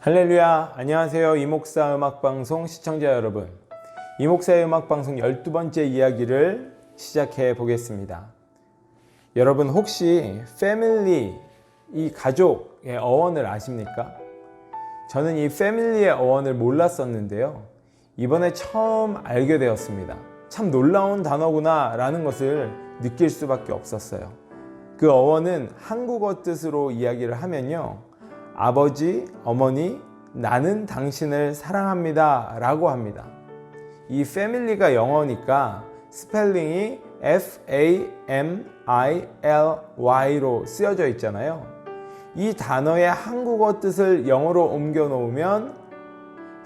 할렐루야, 안녕하세요. 이목사 음악방송 시청자 여러분, 이목사의 음악방송 12번째 이야기를 시작해 보겠습니다. 여러분 혹시 패밀리, 이 가족의 어원을 아십니까? 저는 이 패밀리의 어원을 몰랐었는데요, 이번에 처음 알게 되었습니다. 참 놀라운 단어구나 라는 것을 느낄 수밖에 없었어요. 그 어원은 한국어 뜻으로 이야기를 하면요, 아버지, 어머니, 나는 당신을 사랑합니다 라고 합니다. 이 패밀리가 영어니까 스펠링이 F-A-M-I-L-Y로 쓰여져 있잖아요. 이 단어의 한국어 뜻을 영어로 옮겨 놓으면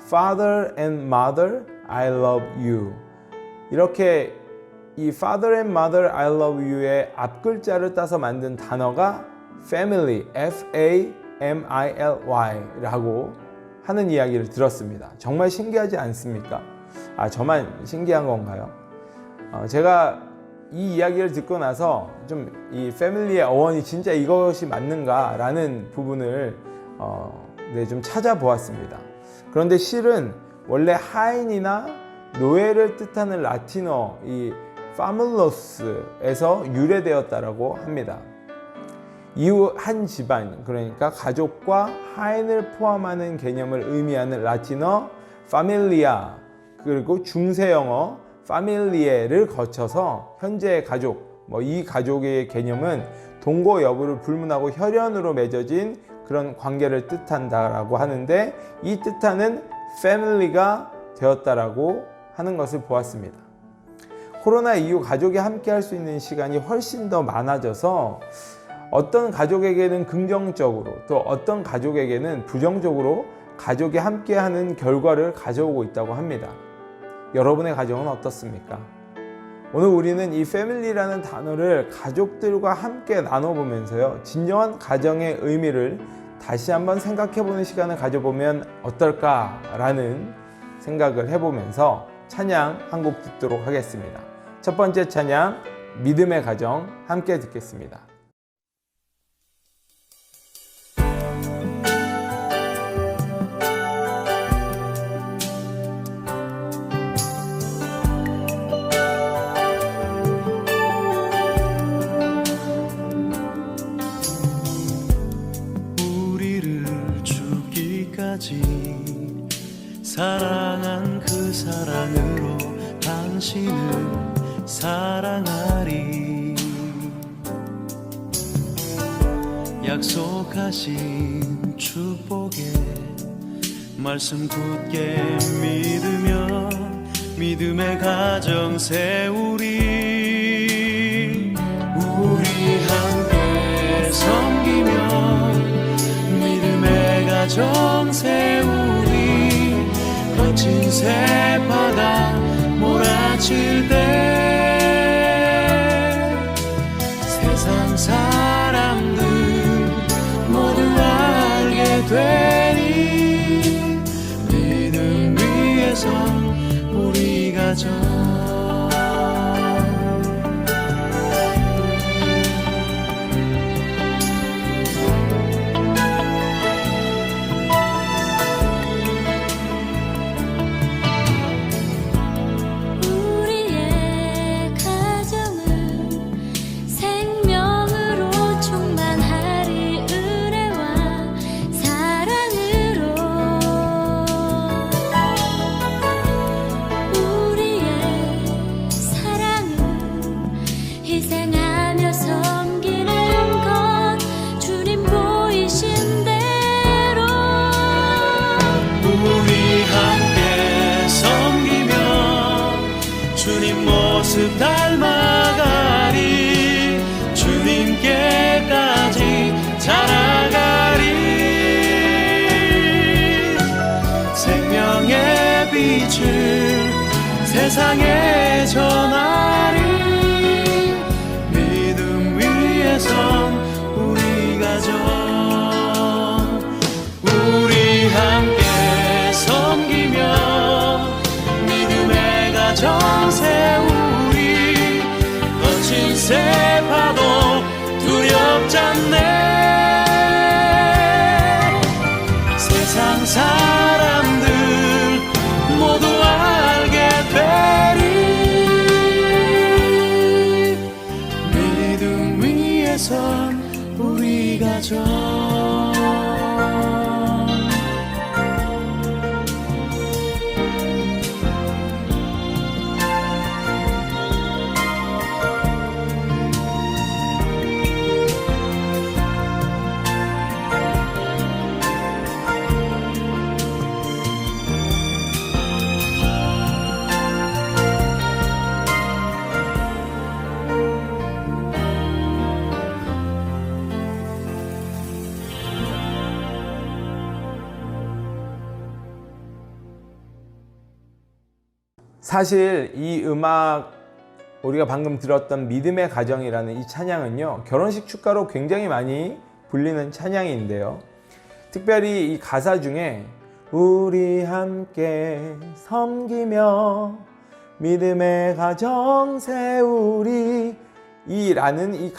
Father and Mother, I love you. 이렇게 이 Father and Mother, I love you의 앞글자를 따서 만든 단어가 Family, F-A-M-I-L-Y라고 하는 이야기를 들었습니다. 정말 신기하지 않습니까? 저만 신기한 건가요? 제가 이 이야기를 듣고 나서 좀 이 패밀리의 어원이 진짜 이것이 맞는가 라는 부분을 좀 찾아보았습니다. 그런데 실은 원래 하인이나 노예를 뜻하는 라틴어 이 파밀로스에서 유래되었다고 합니다. 이후 한 집안, 그러니까 가족과 하인을 포함하는 개념을 의미하는 라틴어 파밀리아, 그리고 중세영어 파밀리에를 거쳐서 현재의 가족, 이 가족의 개념은 동거 여부를 불문하고 혈연으로 맺어진 그런 관계를 뜻한다라고 하는데, 이 뜻하는 패밀리가 되었다라고 하는 것을 보았습니다. 코로나 이후 가족이 함께 할 수 있는 시간이 훨씬 더 많아져서 어떤 가족에게는 긍정적으로, 또 어떤 가족에게는 부정적으로 가족이 함께하는 결과를 가져오고 있다고 합니다. 여러분의 가정은 어떻습니까? 오늘 우리는 이 패밀리라는 단어를 가족들과 함께 나눠보면서요, 진정한 가정의 의미를 다시 한번 생각해보는 시간을 가져보면 어떨까라는 생각을 해보면서 찬양 한 곡 듣도록 하겠습니다. 첫 번째 찬양, 믿음의 가정, 함께 듣겠습니다. 사랑한 그 사랑으로 당신을 사랑하리. 약속하신 축복에 말씀 굳게 믿으며 믿음의 가정 세우리. 우리 함께 섬기며 믿음의 가정 세우리. 거친 새바다 몰아칠 때 세상 사람들 모두 알게 되리. 믿음 위에서 우리 가정. 모습 닮아가리. 주님께까지 자라가리. 생명의 빛을 세상에 전하리. 믿음 위에선 우리 가정. 우리 함께 섬기며 믿음의 가정 세우리. 거친 새파도 두렵잖네. 세상 사람들 모두 알게 되리. 믿음 위에 선 우리 가족. 사실 이 음악, 우리가 방금 들었던 믿음의 가정이라는 이 찬양은요, 결혼식 축가로 굉장히 많이 불리는 찬양인데요, 특별히 이 가사 중에 우리 함께 섬기며 믿음의 가정 세우리 라는 이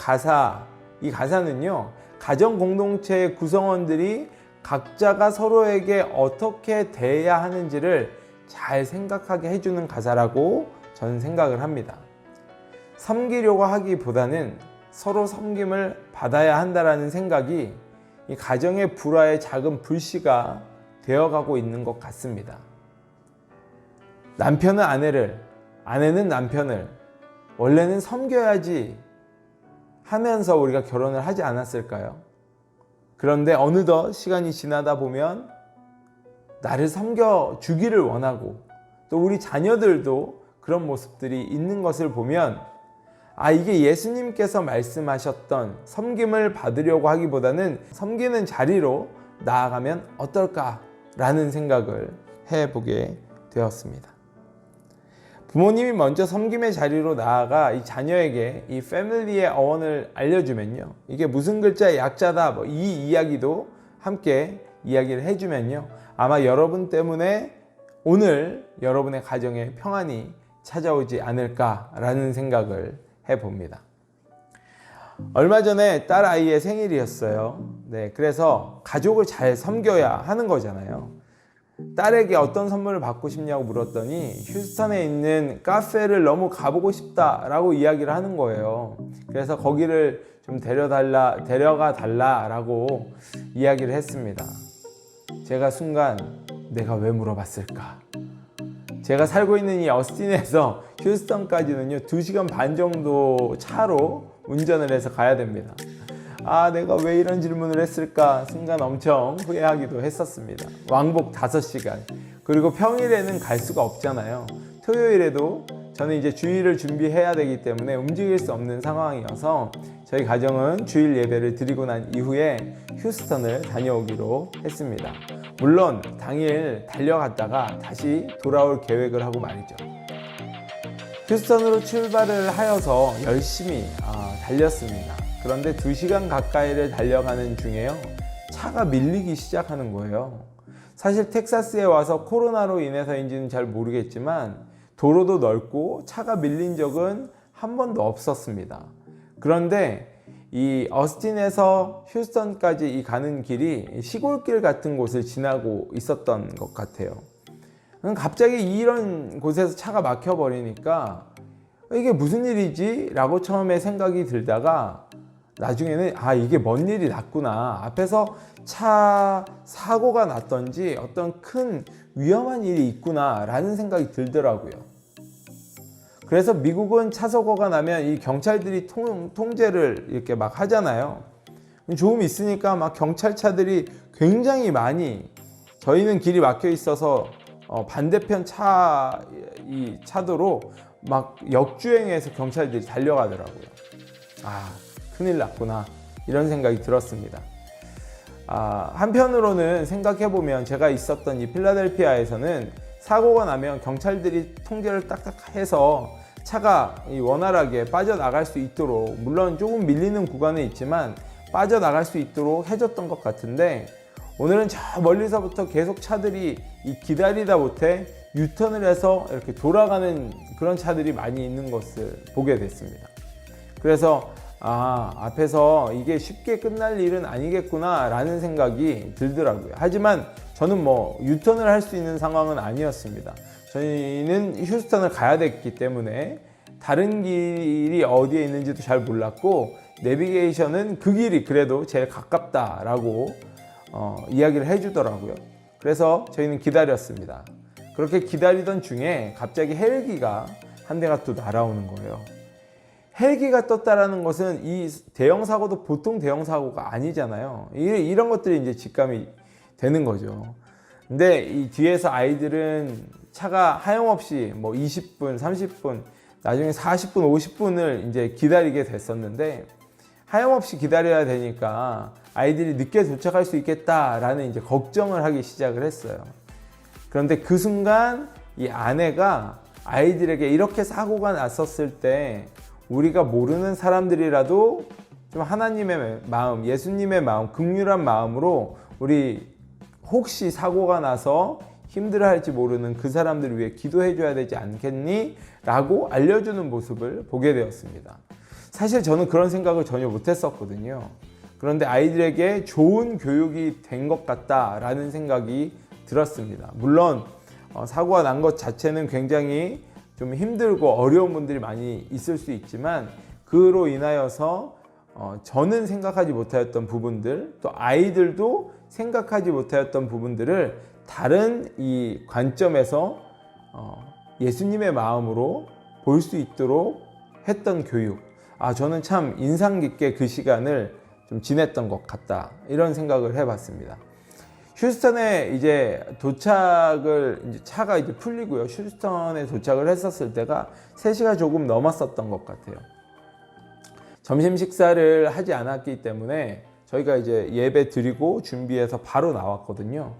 가사는요, 가정 공동체의 구성원들이 각자가 서로에게 어떻게 대해야 하는지를 잘 생각하게 해주는 가사라고 저는 생각을 합니다. 섬기려고 하기보다는 서로 섬김을 받아야 한다는 생각이 이 가정의 불화의 작은 불씨가 되어가고 있는 것 같습니다. 남편은 아내를, 아내는 남편을 원래는 섬겨야지 하면서 우리가 결혼을 하지 않았을까요? 그런데 어느덧 시간이 지나다 보면 나를 섬겨주기를 원하고 또 우리 자녀들도 그런 모습들이 있는 것을 보면, 이게 예수님께서 말씀하셨던 섬김을 받으려고 하기보다는 섬기는 자리로 나아가면 어떨까라는 생각을 해보게 되었습니다. 부모님이 먼저 섬김의 자리로 나아가 이 자녀에게 이 패밀리의 어원을 알려주면요, 이게 무슨 글자의 약자다, 이 이야기도 함께 이야기를 해주면요, 아마 여러분 때문에 오늘 여러분의 가정에 평안이 찾아오지 않을까라는 생각을 해봅니다. 얼마 전에 딸 아이의 생일이었어요. 그래서 가족을 잘 섬겨야 하는 거잖아요. 딸에게 어떤 선물을 받고 싶냐고 물었더니 휴스턴에 있는 카페를 너무 가보고 싶다라고 이야기를 하는 거예요. 그래서 거기를 좀 데려가 달라라고 이야기를 했습니다. 제가 순간 내가 왜 물어봤을까? 제가 살고 있는 이 어스틴에서 휴스턴까지는요 2시간 반 정도 차로 운전을 해서 가야 됩니다. 내가 왜 이런 질문을 했을까? 순간 엄청 후회하기도 했었습니다. 왕복 5시간. 그리고 평일에는 갈 수가 없잖아요. 토요일에도 저는 이제 주일을 준비해야 되기 때문에 움직일 수 없는 상황이어서 저희 가정은 주일 예배를 드리고 난 이후에 휴스턴을 다녀오기로 했습니다. 물론 당일 달려갔다가 다시 돌아올 계획을 하고 말이죠. 휴스턴으로 출발을 하여서 열심히 달렸습니다. 그런데 2시간 가까이를 달려가는 중에요, 차가 밀리기 시작하는 거예요. 사실 텍사스에 와서 코로나로 인해서인지는 잘 모르겠지만 도로도 넓고 차가 밀린 적은 한 번도 없었습니다. 그런데 이 어스틴에서 휴스턴까지 가는 길이 시골길 같은 곳을 지나고 있었던 것 같아요. 갑자기 이런 곳에서 차가 막혀버리니까 이게 무슨 일이지? 라고 처음에 생각이 들다가 나중에는 이게 뭔 일이 났구나, 앞에서 차 사고가 났던지 어떤 큰 위험한 일이 있구나 라는 생각이 들더라고요. 그래서 미국은 차 사고가 나면 이 경찰들이 통제를 이렇게 막 하잖아요. 조금 있으니까 막 경찰차들이 굉장히 많이, 저희는 길이 막혀 있어서 반대편 차도로 막 역주행해서 경찰들이 달려가더라고요. 큰일 났구나, 이런 생각이 들었습니다. 한편으로는 생각해보면 제가 있었던 이 필라델피아에서는 사고가 나면 경찰들이 통제를 딱딱 해서 차가 원활하게 빠져나갈 수 있도록, 물론 조금 밀리는 구간은 있지만 빠져나갈 수 있도록 해줬던 것 같은데, 오늘은 저 멀리서부터 계속 차들이 기다리다 못해 유턴을 해서 이렇게 돌아가는 그런 차들이 많이 있는 것을 보게 됐습니다. 그래서 앞에서 이게 쉽게 끝날 일은 아니겠구나 라는 생각이 들더라고요. 하지만 저는 뭐 유턴을 할 수 있는 상황은 아니었습니다. 저희는 휴스턴을 가야 됐기 때문에 다른 길이 어디에 있는지도 잘 몰랐고 내비게이션은 그 길이 그래도 제일 가깝다라고 이야기를 해주더라고요. 그래서 저희는 기다렸습니다. 그렇게 기다리던 중에 갑자기 헬기가 한 대가 또 날아오는 거예요. 헬기가 떴다라는 것은 이 대형 사고도 보통 대형 사고가 아니잖아요. 이런 것들이 이제 직감이 되는 거죠. 근데 이 뒤에서 아이들은 차가 하염없이 뭐 20분, 30분, 나중에 40분, 50분을 이제 기다리게 됐었는데 하염없이 기다려야 되니까 아이들이 늦게 도착할 수 있겠다라는 이제 걱정을 하기 시작을 했어요. 그런데 그 순간 이 아내가 아이들에게 이렇게 사고가 났었을 때 우리가 모르는 사람들이라도 좀 하나님의 마음, 예수님의 마음, 긍휼한 마음으로 우리 혹시 사고가 나서 힘들어할지 모르는 그 사람들을 위해 기도해 줘야 되지 않겠니? 라고 알려주는 모습을 보게 되었습니다. 사실 저는 그런 생각을 전혀 못했었거든요. 그런데 아이들에게 좋은 교육이 된 것 같다라는 생각이 들었습니다. 물론 사고가 난 것 자체는 굉장히 좀 힘들고 어려운 분들이 많이 있을 수 있지만 그로 인하여서 저는 생각하지 못하였던 부분들, 또 아이들도 생각하지 못하였던 부분들을 다른 이 관점에서 예수님의 마음으로 볼 수 있도록 했던 교육. 저는 참 인상 깊게 그 시간을 좀 지냈던 것 같다. 이런 생각을 해봤습니다. 휴스턴에 이제 도착을, 이제 차가 이제 풀리고요. 휴스턴에 도착을 했었을 때가 3시가 조금 넘었었던 것 같아요. 점심 식사를 하지 않았기 때문에 저희가 이제 예배 드리고 준비해서 바로 나왔거든요.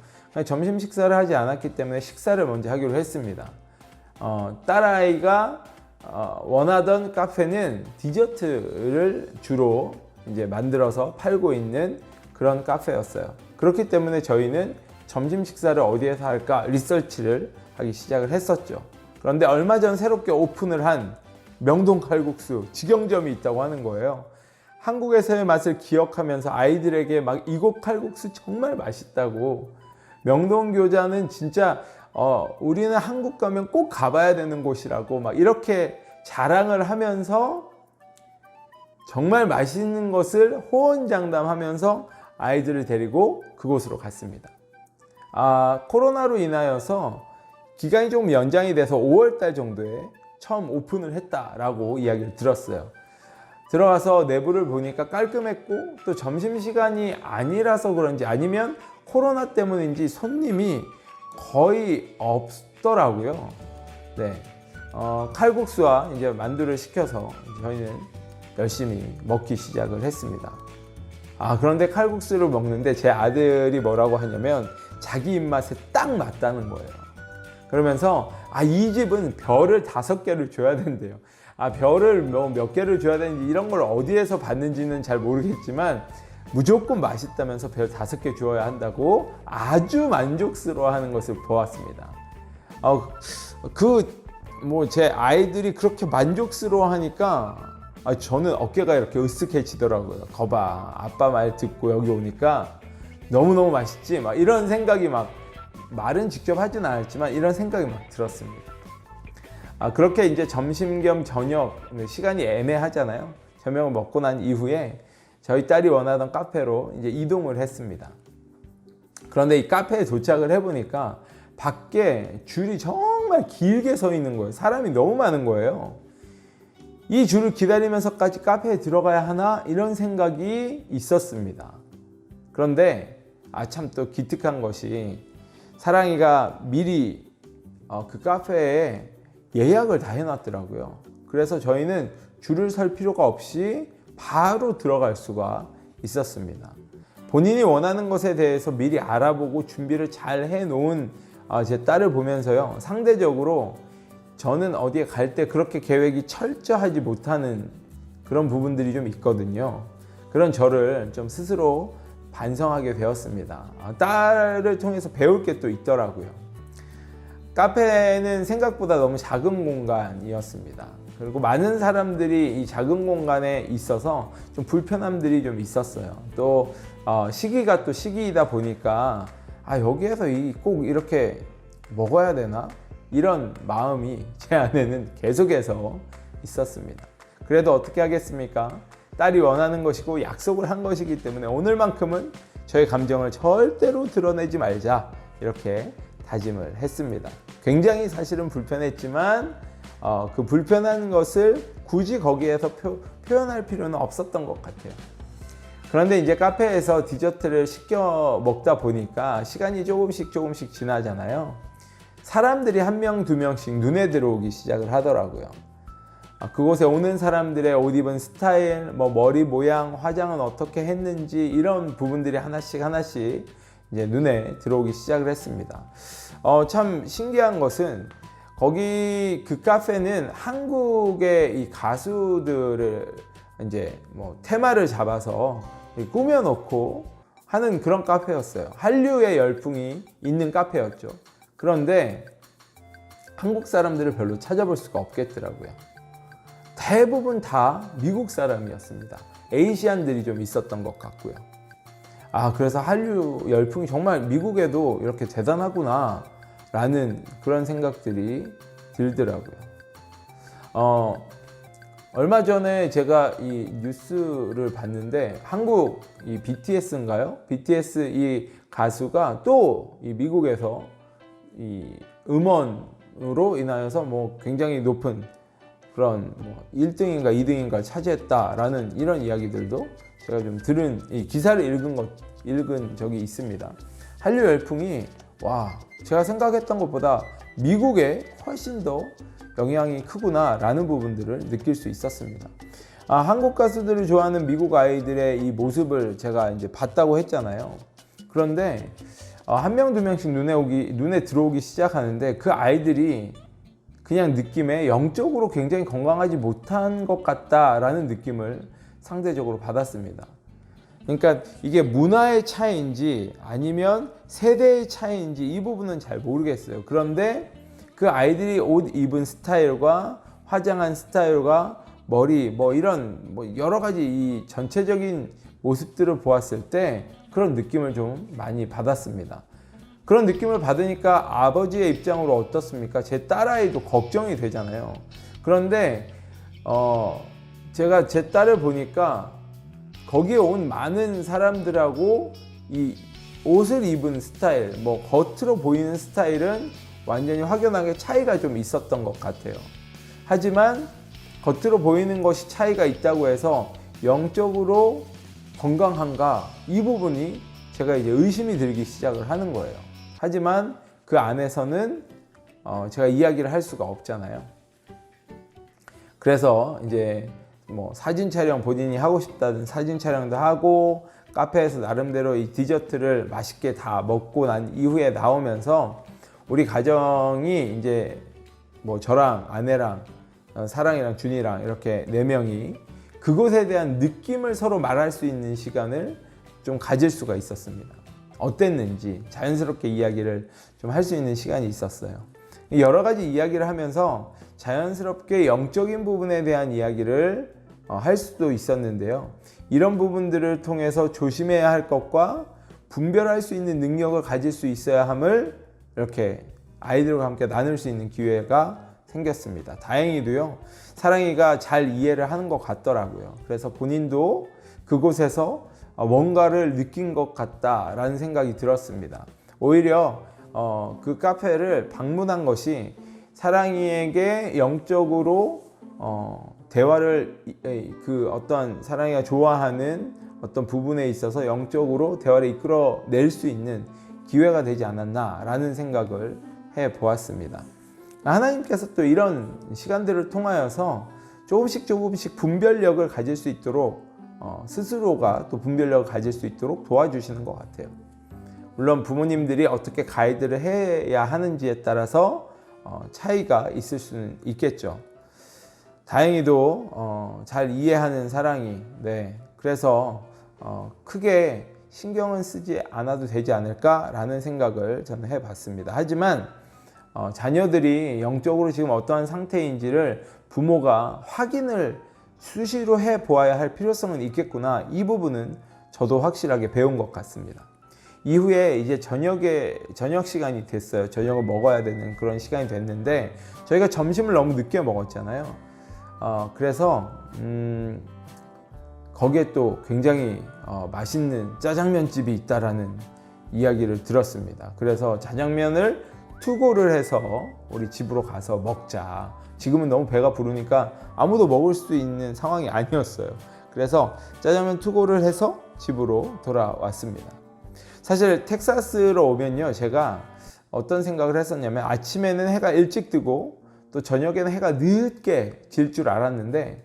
점심 식사를 하지 않았기 때문에 식사를 먼저 하기로 했습니다. 딸아이가 원하던 카페는 디저트를 주로 이제 만들어서 팔고 있는 그런 카페였어요. 그렇기 때문에 저희는 점심 식사를 어디에서 할까 리서치를 하기 시작을 했었죠. 그런데 얼마 전 새롭게 오픈을 한 명동 칼국수 직영점이 있다고 하는 거예요. 한국에서의 맛을 기억하면서 아이들에게 막 이곳 칼국수 정말 맛있다고, 명동 교자는 진짜 우리는 한국 가면 꼭 가봐야 되는 곳이라고 막 이렇게 자랑을 하면서 정말 맛있는 것을 호언장담하면서 아이들을 데리고 그곳으로 갔습니다. 코로나로 인하여서 기간이 조금 연장이 돼서 5월달 정도에 처음 오픈을 했다라고 이야기를 들었어요. 들어가서 내부를 보니까 깔끔했고 또 점심시간이 아니라서 그런지 아니면 코로나 때문인지 손님이 거의 없더라고요. 네, 칼국수와 이제 만두를 시켜서 저희는 열심히 먹기 시작을 했습니다. 그런데 칼국수를 먹는데 제 아들이 뭐라고 하냐면 자기 입맛에 딱 맞다는 거예요. 그러면서 이 집은 별을 5개를 줘야 된대요. 별을 몇 개를 줘야 되는지 이런 걸 어디에서 봤는지는 잘 모르겠지만 무조건 맛있다면서 별 5개 주어야 한다고 아주 만족스러워하는 것을 보았습니다. 제 아이들이 그렇게 만족스러워하니까 저는 어깨가 이렇게 으쓱해지더라고요. 거봐, 아빠 말 듣고 여기 오니까 너무너무 맛있지? 막 이런 생각이 말은 직접 하진 않았지만 이런 생각이 들었습니다. 그렇게 이제 점심 겸 저녁, 시간이 애매하잖아요. 저녁을 먹고 난 이후에 저희 딸이 원하던 카페로 이제 이동을 했습니다. 그런데 이 카페에 도착을 해보니까 밖에 줄이 정말 길게 서 있는 거예요. 사람이 너무 많은 거예요. 이 줄을 기다리면서까지 카페에 들어가야 하나? 이런 생각이 있었습니다. 그런데 참 또 기특한 것이 사랑이가 미리 그 카페에 예약을 다 해놨더라고요. 그래서 저희는 줄을 설 필요가 없이 바로 들어갈 수가 있었습니다. 본인이 원하는 것에 대해서 미리 알아보고 준비를 잘 해놓은 제 딸을 보면서요, 상대적으로 저는 어디에 갈 때 그렇게 계획이 철저하지 못하는 그런 부분들이 좀 있거든요. 그런 저를 좀 스스로 반성하게 되었습니다. 딸을 통해서 배울 게 또 있더라고요. 카페는 생각보다 너무 작은 공간이었습니다. 그리고 많은 사람들이 이 작은 공간에 있어서 좀 불편함들이 좀 있었어요. 또 시기가 또 시기이다 보니까 여기에서 꼭 이렇게 먹어야 되나? 이런 마음이 제 안에는 계속해서 있었습니다. 그래도 어떻게 하겠습니까? 딸이 원하는 것이고 약속을 한 것이기 때문에 오늘만큼은 저의 감정을 절대로 드러내지 말자, 이렇게 다짐을 했습니다. 굉장히 사실은 불편했지만 그 불편한 것을 굳이 거기에서 표현할 필요는 없었던 것 같아요. 그런데 이제 카페에서 디저트를 시켜 먹다 보니까 시간이 조금씩 지나잖아요. 사람들이 한 명, 두 명씩 눈에 들어오기 시작을 하더라고요. 그곳에 오는 사람들의 옷 입은 스타일, 머리 모양, 화장은 어떻게 했는지, 이런 부분들이 하나씩 이제 눈에 들어오기 시작을 했습니다. 참 신기한 것은 거기 그 카페는 한국의 이 가수들을 이제 테마를 잡아서 꾸며놓고 하는 그런 카페였어요. 한류의 열풍이 있는 카페였죠. 그런데 한국 사람들을 별로 찾아볼 수가 없겠더라고요. 대부분 다 미국 사람이었습니다. 에이시안들이 좀 있었던 것 같고요. 그래서 한류 열풍이 정말 미국에도 이렇게 대단하구나 라는 그런 생각들이 들더라고요. 얼마 전에 제가 이 뉴스를 봤는데 한국 이 BTS인가요? BTS 이 가수가 또 이 미국에서 이 음원으로 인하여서 굉장히 높은 그런 1등인가 2등인가를 차지했다라는 이런 이야기들도 제가 좀 들은, 이 기사를 읽은 적이 있습니다. 한류 열풍이 제가 생각했던 것보다 미국에 훨씬 더 영향이 크구나 라는 부분들을 느낄 수 있었습니다. 한국 가수들을 좋아하는 미국 아이들의 이 모습을 제가 이제 봤다고 했잖아요. 그런데 한 명, 두 명씩 눈에 들어오기 시작하는데 그 아이들이 그냥 느낌에 영적으로 굉장히 건강하지 못한 것 같다라는 느낌을 상대적으로 받았습니다. 그러니까 이게 문화의 차이인지 아니면 세대의 차이인지 이 부분은 잘 모르겠어요. 그런데 그 아이들이 옷 입은 스타일과 화장한 스타일과 머리 이런 여러 가지 이 전체적인 모습들을 보았을 때 그런 느낌을 좀 많이 받았습니다. 그런 느낌을 받으니까 아버지의 입장으로 어떻습니까? 제 딸아이도 걱정이 되잖아요. 그런데 제가 제 딸을 보니까 거기에 온 많은 사람들하고 이 옷을 입은 스타일, 겉으로 보이는 스타일은 완전히 확연하게 차이가 좀 있었던 것 같아요. 하지만 겉으로 보이는 것이 차이가 있다고 해서 영적으로 건강한가? 이 부분이 제가 이제 의심이 들기 시작을 하는 거예요. 하지만 그 안에서는 제가 이야기를 할 수가 없잖아요. 그래서 이제 사진 촬영, 본인이 하고 싶다는 사진 촬영도 하고 카페에서 나름대로 이 디저트를 맛있게 다 먹고 난 이후에 나오면서 우리 가정이 이제 저랑 아내랑 사랑이랑 준이랑 이렇게 4명이 그곳에 대한 느낌을 서로 말할 수 있는 시간을 좀 가질 수가 있었습니다. 어땠는지 자연스럽게 이야기를 좀 할 수 있는 시간이 있었어요. 여러 가지 이야기를 하면서 자연스럽게 영적인 부분에 대한 이야기를 할 수도 있었는데요. 이런 부분들을 통해서 조심해야 할 것과 분별할 수 있는 능력을 가질 수 있어야 함을 이렇게 아이들과 함께 나눌 수 있는 기회가 생겼습니다. 다행히도요, 사랑이가 잘 이해를 하는 것 같더라고요. 그래서 본인도 그곳에서 뭔가를 느낀 것 같다라는 생각이 들었습니다. 오히려 그 카페를 방문한 것이 사랑이에게 영적으로 대화를 어떤 사랑이가 좋아하는 어떤 부분에 있어서 영적으로 대화를 이끌어낼 수 있는 기회가 되지 않았나라는 생각을 해보았습니다. 하나님께서 또 이런 시간들을 통하여서 조금씩 분별력을 가질 수 있도록 스스로가 또 분별력을 가질 수 있도록 도와주시는 것 같아요. 물론 부모님들이 어떻게 가이드를 해야 하는지에 따라서 차이가 있을 수는 있겠죠. 다행히도 잘 이해하는 사랑이, 그래서 크게 신경은 쓰지 않아도 되지 않을까라는 생각을 저는 해봤습니다. 하지만 자녀들이 영적으로 지금 어떠한 상태인지를 부모가 확인을 수시로 해보아야 할 필요성은 있겠구나, 이 부분은 저도 확실하게 배운 것 같습니다. 이후에 이제 저녁 시간이 됐어요. 저녁을 먹어야 되는 그런 시간이 됐는데 저희가 점심을 너무 늦게 먹었잖아요. 그래서 거기에 또 굉장히 맛있는 짜장면집이 있다라는 이야기를 들었습니다. 그래서 짜장면을 투고를 해서 우리 집으로 가서 먹자. 지금은 너무 배가 부르니까 아무도 먹을 수 있는 상황이 아니었어요. 그래서 짜장면 투고를 해서 집으로 돌아왔습니다. 사실 텍사스로 오면요, 제가 어떤 생각을 했었냐면 아침에는 해가 일찍 뜨고 또 저녁에는 해가 늦게 질 줄 알았는데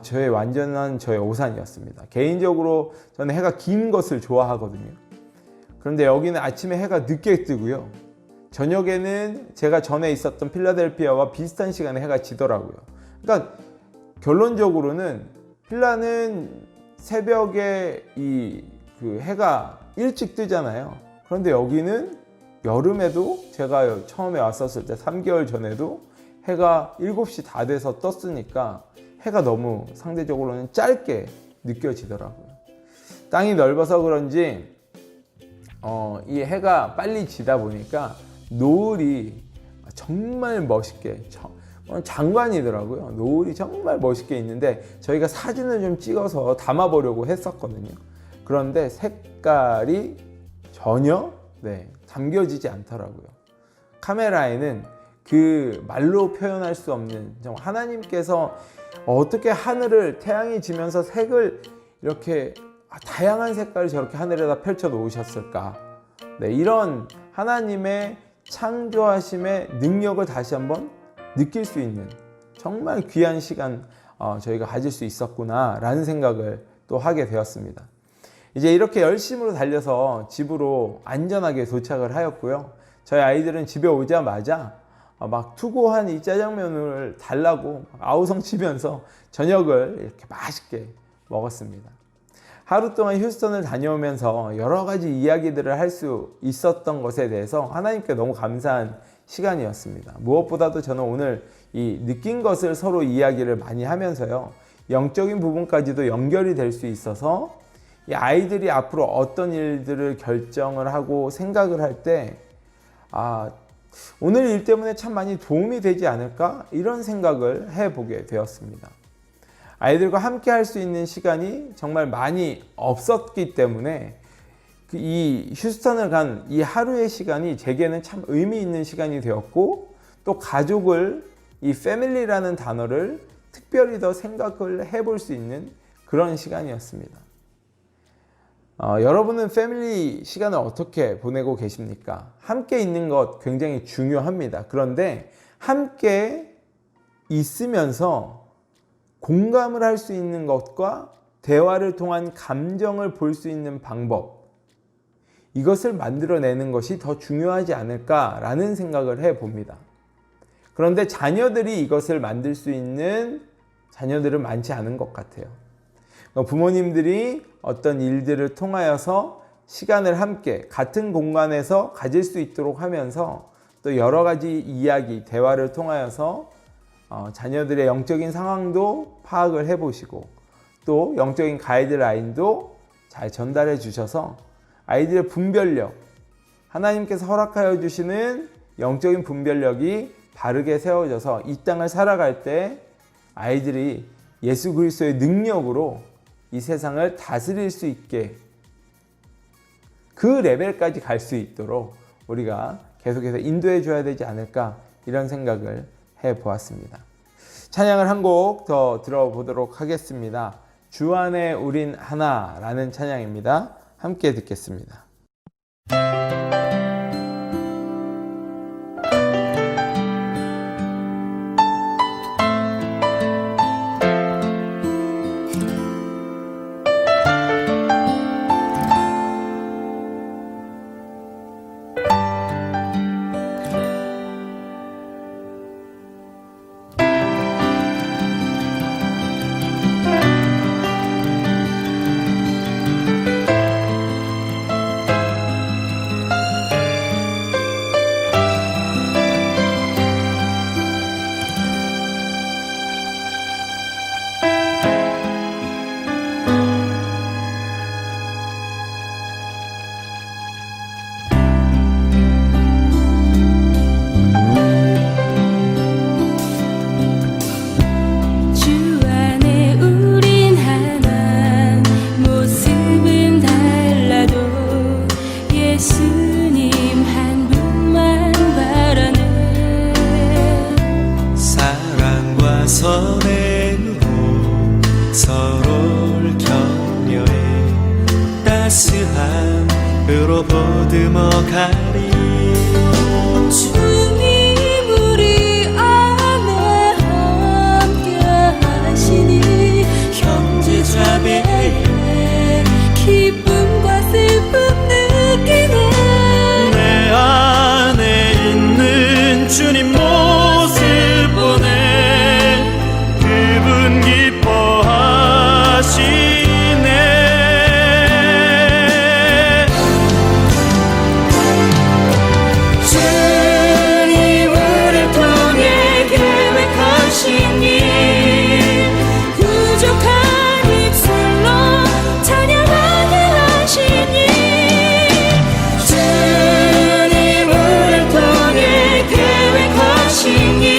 저의 완전한 저의 오산이었습니다. 개인적으로 저는 해가 긴 것을 좋아하거든요. 그런데 여기는 아침에 해가 늦게 뜨고요, 저녁에는 제가 전에 있었던 필라델피아와 비슷한 시간에 해가 지더라고요. 그러니까 결론적으로는 필라는 새벽에 그 해가 일찍 뜨잖아요. 그런데 여기는 여름에도 제가 처음에 왔었을 때 3개월 전에도 해가 7시 다 돼서 떴으니까 해가 너무 상대적으로는 짧게 느껴지더라고요. 땅이 넓어서 그런지 이 해가 빨리 지다 보니까 노을이 정말 멋있게, 장관이더라고요. 노을이 정말 멋있게 있는데 저희가 사진을 좀 찍어서 담아보려고 했었거든요. 그런데 색깔이 전혀 담겨지지 않더라고요. 카메라에는 그 말로 표현할 수 없는, 하나님께서 어떻게 하늘을, 태양이 지면서 색을 이렇게 다양한 색깔을 저렇게 하늘에다 펼쳐 놓으셨을까. 이런 하나님의 창조하심의 능력을 다시 한번 느낄 수 있는 정말 귀한 시간 저희가 가질 수 있었구나 라는 생각을 또 하게 되었습니다. 이제 이렇게 열심으로 달려서 집으로 안전하게 도착을 하였고요. 저희 아이들은 집에 오자마자 막 투고한 이 짜장면을 달라고 아우성 치면서 저녁을 이렇게 맛있게 먹었습니다. 하루 동안 휴스턴을 다녀오면서 여러 가지 이야기들을 할 수 있었던 것에 대해서 하나님께 너무 감사한 시간이었습니다. 무엇보다도 저는 오늘 이 느낀 것을 서로 이야기를 많이 하면서요, 영적인 부분까지도 연결이 될 수 있어서 이 아이들이 앞으로 어떤 일들을 결정을 하고 생각을 할 때 오늘 일 때문에 참 많이 도움이 되지 않을까, 이런 생각을 해보게 되었습니다. 아이들과 함께 할 수 있는 시간이 정말 많이 없었기 때문에 이 휴스턴을 간 이 하루의 시간이 제게는 참 의미 있는 시간이 되었고, 또 가족을, 이 패밀리라는 단어를 특별히 더 생각을 해볼 수 있는 그런 시간이었습니다. 여러분은 패밀리 시간을 어떻게 보내고 계십니까? 함께 있는 것 굉장히 중요합니다. 그런데 함께 있으면서 공감을 할 수 있는 것과 대화를 통한 감정을 볼 수 있는 방법, 이것을 만들어내는 것이 더 중요하지 않을까라는 생각을 해봅니다. 그런데 자녀들이 이것을 만들 수 있는 자녀들은 많지 않은 것 같아요. 부모님들이 어떤 일들을 통하여서 시간을 함께 같은 공간에서 가질 수 있도록 하면서 또 여러 가지 이야기, 대화를 통하여서 자녀들의 영적인 상황도 파악을 해보시고 또 영적인 가이드라인도 잘 전달해 주셔서 아이들의 분별력, 하나님께서 허락하여 주시는 영적인 분별력이 바르게 세워져서 이 땅을 살아갈 때 아이들이 예수 그리스도의 능력으로 이 세상을 다스릴 수 있게, 그 레벨까지 갈 수 있도록 우리가 계속해서 인도해 줘야 되지 않을까, 이런 생각을 해보았습니다. 찬양을 한 곡 더 들어보도록 하겠습니다. 주 안에 우린 하나라는 찬양입니다. 함께 듣겠습니다. 행복하리. 주님 우리 안에 함께 하시니 형제자매의 기쁨과 슬픔 느끼네. 내 안에 있는 주님 모습 보내 그분 기뻐하시네. 주님을 통해 계획하신 일 부족한 입술로 찬양하게 하시니 주님을 통해 계획하신 일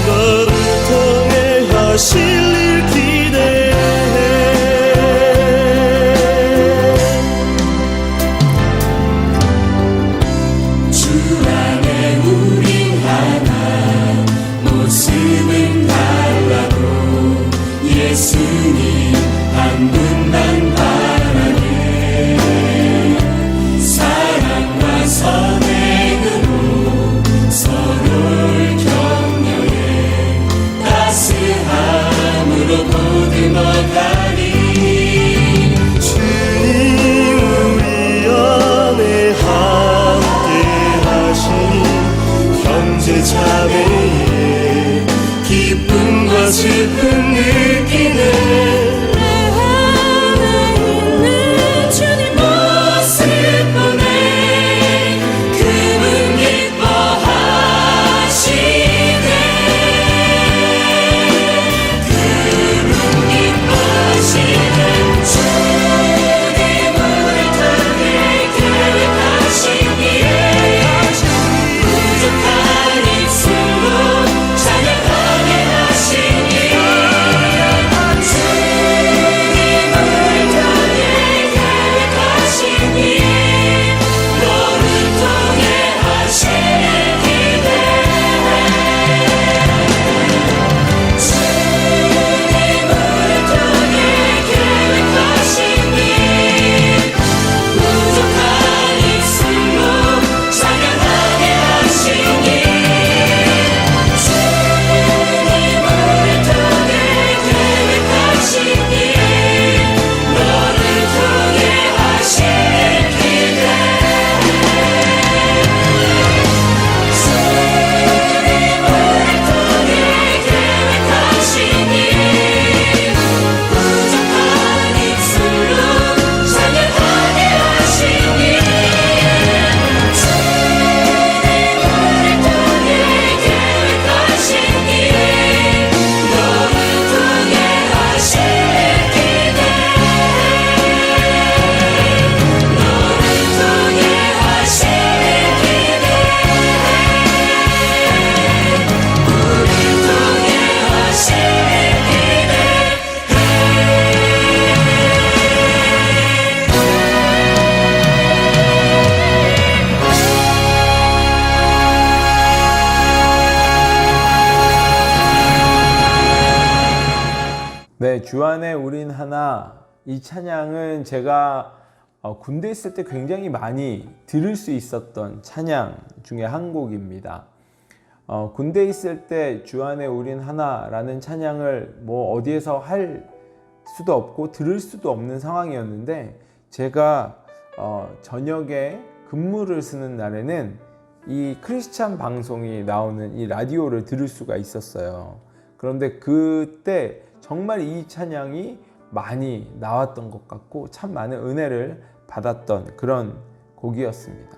너를 통해 하실 일 기대해. 주 안에 우린 하나 모습은 달라도 예수님 한 분만 바라네. 사랑과 선행으로 서로를 격려해 따스함으로 보듬어가리. 주님 우리 안에 함께 하시니 형제자매의 기쁨과 슬픔 느끼네. 주님 모습 보내 그분 기뻐하시네. 그분 기뻐하시네. 주님을 통해 계획하신 일 부족한 입술로 찬양하게 하시니 주님을 통해 계획하신 일 너를 통해 하실 기대. 주님을 통해 계획하신 일 부족한 입술로 찬양하게 하시니 주님을 통해 계획하신 일 너를 통해 하실 기대. 주님을 통해 계획하신 일 부족한 입술로 찬양하게 하시니 주님을 통해 계획하신 일 너를 통해 하실 기대. 너를 통해 하실 기대. 우리 통해 하실 기대. 네, 주 안에 우린 하나. 이 찬양은 제가 군대 있을 때 굉장히 많이 들을 수 있었던 찬양 중에 한 곡입니다. 군대 있을 때 주 안에 우린 하나라는 찬양을 뭐 어디에서 할 수도 없고 들을 수도 없는 상황이었는데 제가 저녁에 근무를 쓰는 날에는 이 크리스찬 방송이 나오는 이 라디오를 들을 수가 있었어요. 그런데 그때 정말 이 찬양이 많이 나왔던 것 같고 참 많은 은혜를 받았던 그런 곡이었습니다.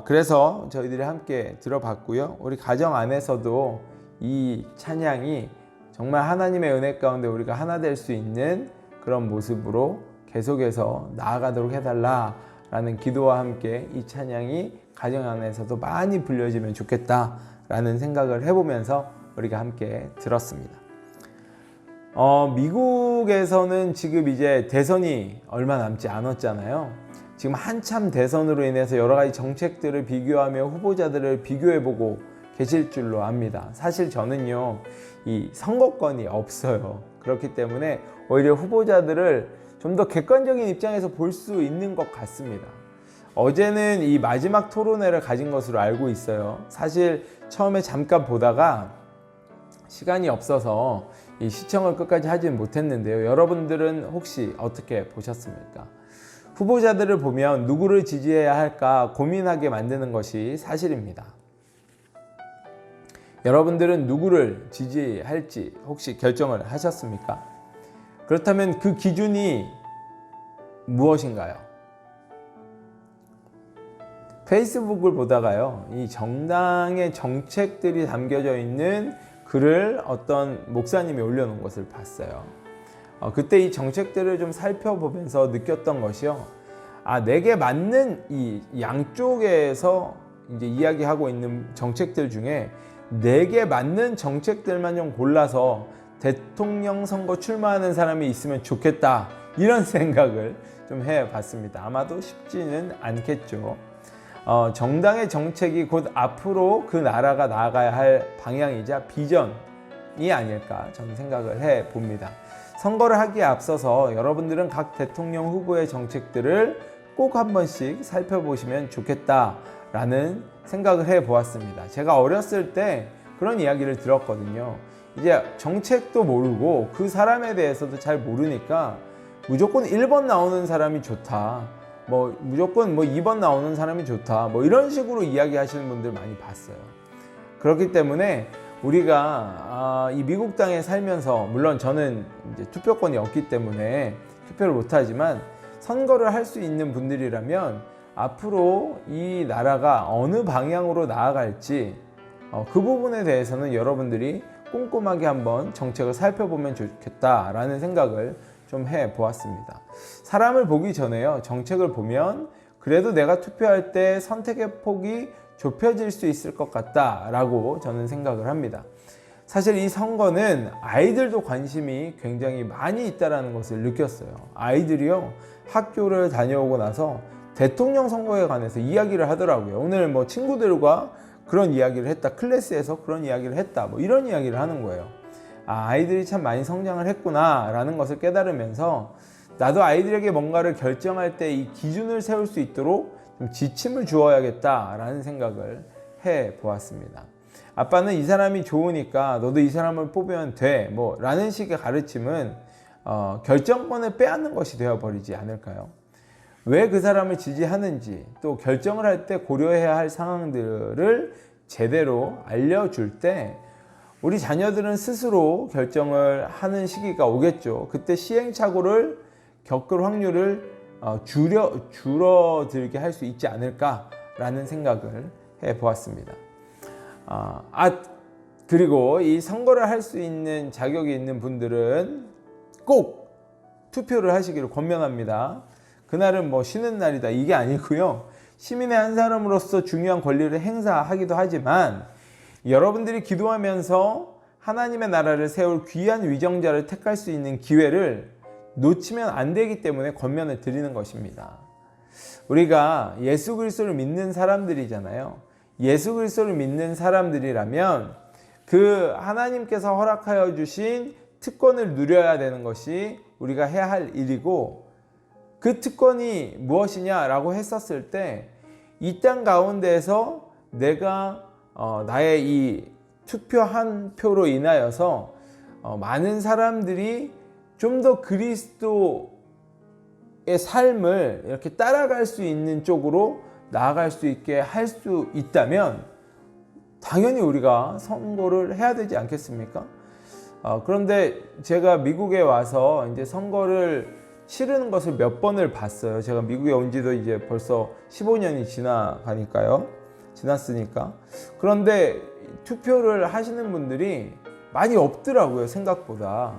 그래서 저희들이 함께 들어봤고요. 우리 가정 안에서도 이 찬양이 정말 하나님의 은혜 가운데 우리가 하나 될 수 있는 그런 모습으로 계속해서 나아가도록 해달라라는 기도와 함께 이 찬양이 가정 안에서도 많이 불려지면 좋겠다라는 생각을 해보면서 우리가 함께 들었습니다. 미국에서는 지금 이제 대선이 얼마 남지 않았잖아요. 지금 한참 대선으로 인해서 여러 가지 정책들을 비교하며 후보자들을 비교해보고 계실 줄로 압니다. 사실 저는요, 이 선거권이 없어요. 그렇기 때문에 오히려 후보자들을 좀 더 객관적인 입장에서 볼 수 있는 것 같습니다. 어제는 이 마지막 토론회를 가진 것으로 알고 있어요. 사실 처음에 잠깐 보다가 시간이 없어서 이 시청을 끝까지 하진 못했는데요. 여러분들은 혹시 어떻게 보셨습니까? 후보자들을 보면 누구를 지지해야 할까 고민하게 만드는 것이 사실입니다. 여러분들은 누구를 지지할지 혹시 결정을 하셨습니까? 그렇다면 그 기준이 무엇인가요? 페이스북을 보다가요, 이 정당의 정책들이 담겨져 있는 글을 어떤 목사님이 올려놓은 것을 봤어요. 그때 이 정책들을 좀 살펴보면서 느꼈던 것이요, 내게 맞는 이 양쪽에서 이제 이야기하고 있는 정책들 중에 내게 맞는 정책들만 좀 골라서 대통령 선거 출마하는 사람이 있으면 좋겠다, 이런 생각을 좀 해봤습니다. 아마도 쉽지는 않겠죠. 정당의 정책이 곧 앞으로 그 나라가 나아가야 할 방향이자 비전이 아닐까 저는 생각을 해봅니다. 선거를 하기에 앞서서 여러분들은 각 대통령 후보의 정책들을 꼭 한 번씩 살펴보시면 좋겠다라는 생각을 해보았습니다. 제가 어렸을 때 그런 이야기를 들었거든요. 이제 정책도 모르고 그 사람에 대해서도 잘 모르니까 무조건 1번 나오는 사람이 좋다, 무조건 2번 나오는 사람이 좋다, 이런 식으로 이야기하시는 분들 많이 봤어요. 그렇기 때문에 우리가 이 미국 땅에 살면서, 물론 저는 이제 투표권이 없기 때문에 투표를 못하지만 선거를 할 수 있는 분들이라면 앞으로 이 나라가 어느 방향으로 나아갈지 그 부분에 대해서는 여러분들이 꼼꼼하게 한번 정책을 살펴보면 좋겠다라는 생각을 좀 해보았습니다. 사람을 보기 전에요, 정책을 보면 그래도 내가 투표할 때 선택의 폭이 좁혀질 수 있을 것 같다라고 저는 생각을 합니다. 사실 이 선거는 아이들도 관심이 굉장히 많이 있다는 것을 느꼈어요. 아이들이요, 학교를 다녀오고 나서 대통령 선거에 관해서 이야기를 하더라고요. 오늘 친구들과 그런 이야기를 했다, 클래스에서 그런 이야기를 했다, 이런 이야기를 하는 거예요. 아이들이 참 많이 성장을 했구나 라는 것을 깨달으면서 나도 아이들에게 뭔가를 결정할 때 이 기준을 세울 수 있도록 좀 지침을 주어야겠다 라는 생각을 해보았습니다. 아빠는 이 사람이 좋으니까 너도 이 사람을 뽑으면 돼 라는 식의 가르침은 결정권을 빼앗는 것이 되어버리지 않을까요? 왜 그 사람을 지지하는지, 또 결정을 할 때 고려해야 할 상황들을 제대로 알려줄 때 우리 자녀들은 스스로 결정을 하는 시기가 오겠죠. 그때 시행착오를 겪을 확률을 줄어들게 할 수 있지 않을까라는 생각을 해보았습니다. 그리고 이 선거를 할 수 있는 자격이 있는 분들은 꼭 투표를 하시기를 권면합니다. 그날은 쉬는 날이다, 이게 아니고요. 시민의 한 사람으로서 중요한 권리를 행사하기도 하지만 여러분들이 기도하면서 하나님의 나라를 세울 귀한 위정자를 택할 수 있는 기회를 놓치면 안 되기 때문에 권면을 드리는 것입니다. 우리가 예수 그리스도를 믿는 사람들이잖아요. 예수 그리스도를 믿는 사람들이라면 그 하나님께서 허락하여 주신 특권을 누려야 되는 것이 우리가 해야 할 일이고, 그 특권이 무엇이냐라고 했었을 때 이 땅 가운데에서 내가 나의 이 투표 한 표로 인하여서 많은 사람들이 좀 더 그리스도의 삶을 이렇게 따라갈 수 있는 쪽으로 나아갈 수 있게 할 수 있다면 당연히 우리가 선거를 해야 되지 않겠습니까? 그런데 제가 미국에 와서 이제 선거를 치르는 것을 몇 번을 봤어요. 제가 미국에 온 지도 이제 벌써 15년이 지났으니까. 그런데 투표를 하시는 분들이 많이 없더라고요, 생각보다.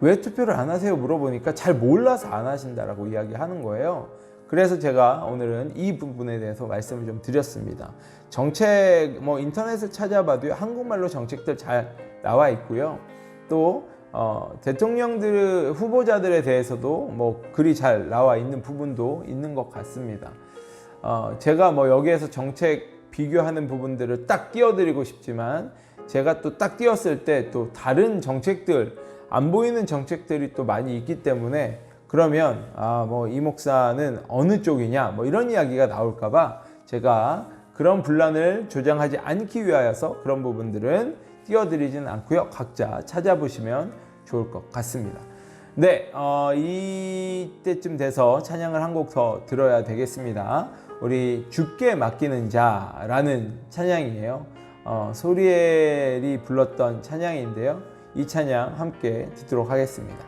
왜 투표를 안 하세요? 물어보니까 잘 몰라서 안 하신다라고 이야기하는 거예요. 그래서 제가 오늘은 이 부분에 대해서 말씀을 좀 드렸습니다. 정책, 인터넷을 찾아봐도 한국말로 정책들 잘 나와 있고요. 또 대통령들, 후보자들에 대해서도 글이 잘 나와 있는 부분도 있는 것 같습니다. 제가 여기에서 정책 비교하는 부분들을 딱 띄워드리고 싶지만, 제가 또 딱 띄웠을 때 또 다른 정책들, 안 보이는 정책들이 또 많이 있기 때문에 그러면 뭐 이 목사는 어느 쪽이냐 뭐 이런 이야기가 나올까봐 제가 그런 분란을 조장하지 않기 위하여서 그런 부분들은 띄워드리진 않고요. 각자 찾아보시면 좋을 것 같습니다. 네, 이때쯤 돼서 찬양을 한 곡 더 들어야 되겠습니다. 우리 주께 맡기는 자라는 찬양이에요. 소리엘이 불렀던 찬양인데요. 이 찬양 함께 듣도록 하겠습니다.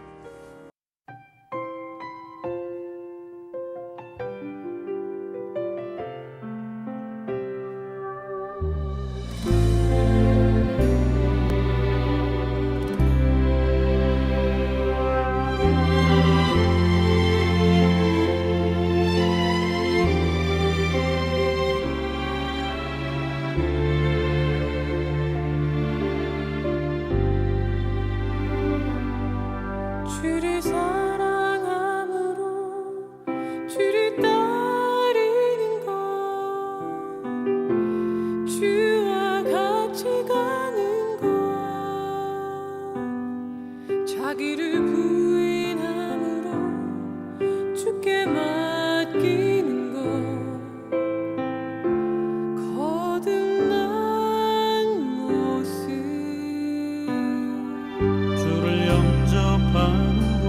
주를 사랑함으로 주를 따르는 것 주와 같이 가는 것 자기를 부인함으로 주께 맡기는 것 거듭난 모습 주를 영접하는 것,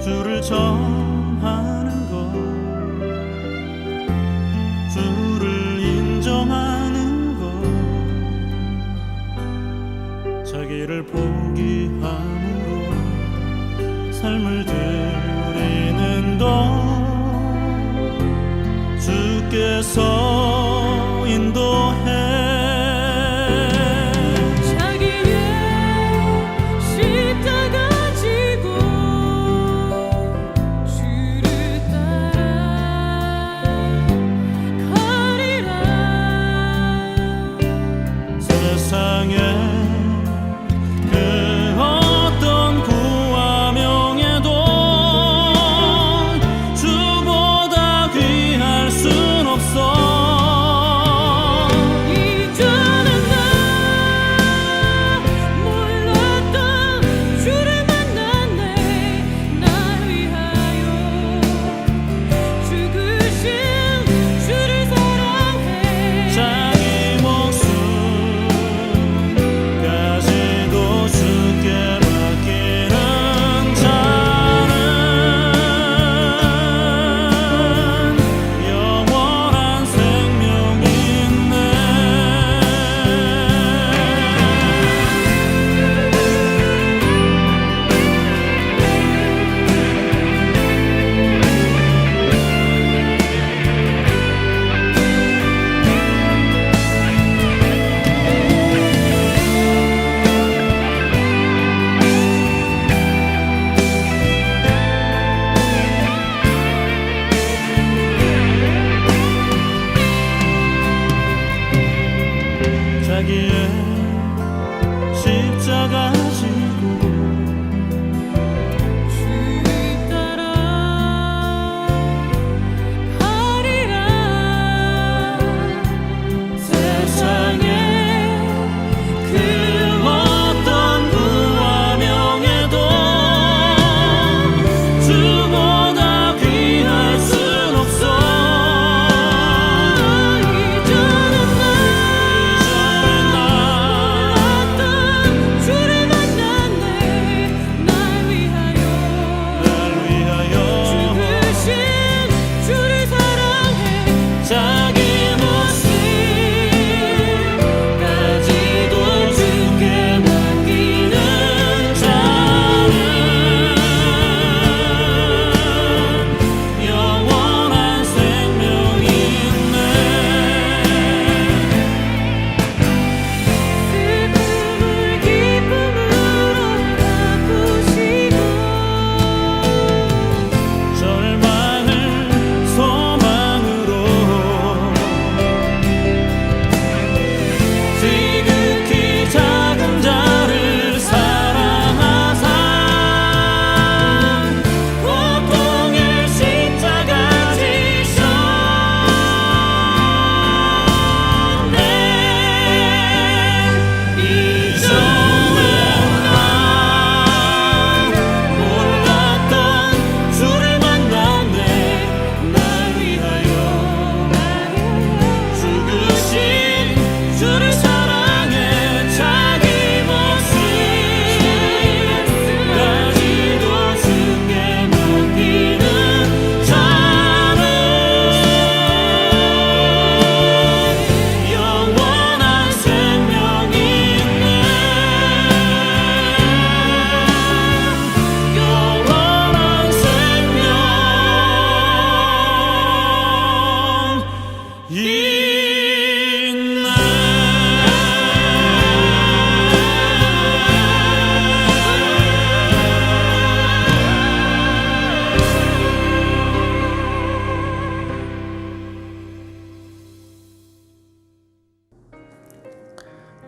주를 전하는 것, 주를 인정하는 것, 자기를 포기함으로 삶을 드리는 것, 주께서 인도해 자기의 십자가 지고 주를 따라가리라 세상에 그 어떤 부와 명예도 주보다 귀할 순 없어